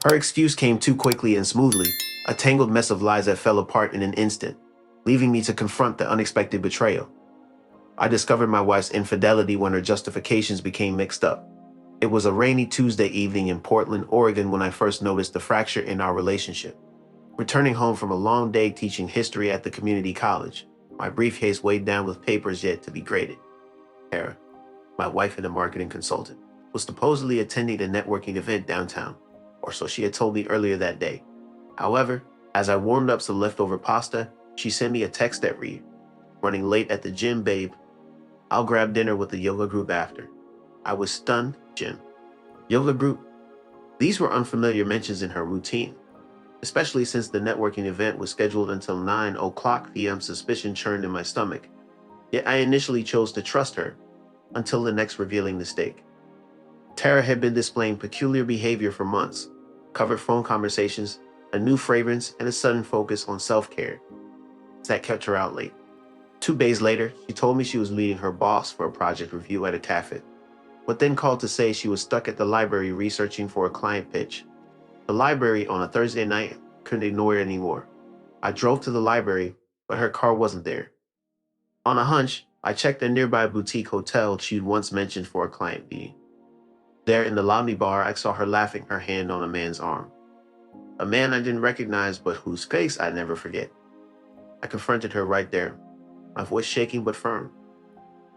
Her excuse came too quickly and smoothly, a tangled mess of lies that fell apart in an instant, leaving me to confront the unexpected betrayal. I discovered my wife's infidelity when her justifications became mixed up. It was a rainy Tuesday evening in Portland, Oregon when I first noticed the fracture in our relationship. Returning home from a long day teaching history at the community college, my briefcase weighed down with papers yet to be graded. Tara, my wife and a marketing consultant, was supposedly attending a networking event downtown, or so she had told me earlier that day. However, as I warmed up some leftover pasta, she sent me a text that read, "Running late at the gym, babe. I'll grab dinner with the yoga group after." I was stunned. Gym. Yoga group? These were unfamiliar mentions in her routine, especially since the networking event was scheduled until 9 p.m. Suspicion churned in my stomach. Yet I initially chose to trust her until the next revealing mistake. Tara had been displaying peculiar behavior for months, covered phone conversations, a new fragrance, and a sudden focus on self-care. That kept her out late. 2 days later, she told me she was meeting her boss for a project review at a cafe, but then called to say she was stuck at the library researching for a client pitch. The library on a Thursday night couldn't ignore it anymore. I drove to the library, but her car wasn't there. On a hunch, I checked a nearby boutique hotel she'd once mentioned for a client meeting. There in the lobby bar, I saw her laughing, her hand on a man's arm. A man I didn't recognize, but whose face I'd never forget. I confronted her right there, my voice shaking but firm.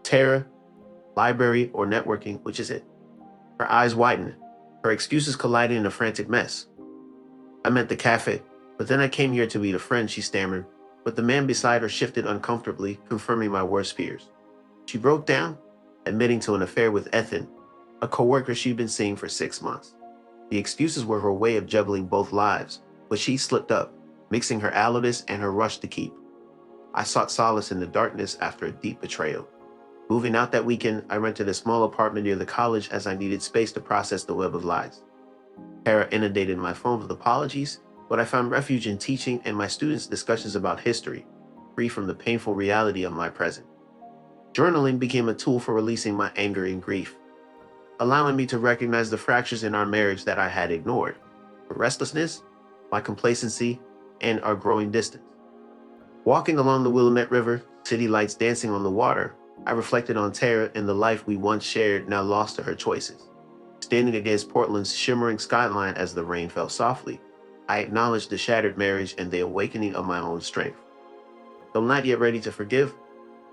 "Tara, library or networking, which is it?" Her eyes widened, her excuses colliding in a frantic mess. "I meant the cafe, but then I came here to meet a friend," she stammered, but the man beside her shifted uncomfortably, confirming my worst fears. She broke down, admitting to an affair with Ethan, a coworker she'd been seeing for 6 months. The excuses were her way of juggling both lives, but she slipped up, mixing her allowedness and her rush to keep. I sought solace in the darkness after a deep betrayal. Moving out that weekend, I rented a small apartment near the college as I needed space to process the web of lies. Tara inundated my phone with apologies, but I found refuge in teaching and my students' discussions about history, free from the painful reality of my present. Journaling became a tool for releasing my anger and grief, allowing me to recognize the fractures in our marriage that I had ignored, her restlessness, my complacency, and our growing distance. Walking along the Willamette River, city lights dancing on the water, I reflected on Tara and the life we once shared, now lost to her choices. Standing against Portland's shimmering skyline as the rain fell softly, I acknowledged the shattered marriage and the awakening of my own strength. Though not yet ready to forgive,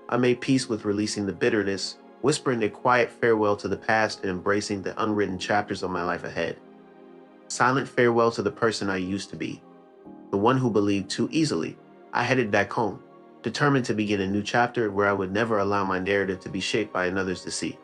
I made peace with releasing the bitterness, whispering a quiet farewell to the past and embracing the unwritten chapters of my life ahead. Silent farewell to the person I used to be, the one who believed too easily. I headed back home, determined to begin a new chapter where I would never allow my narrative to be shaped by another's deceit.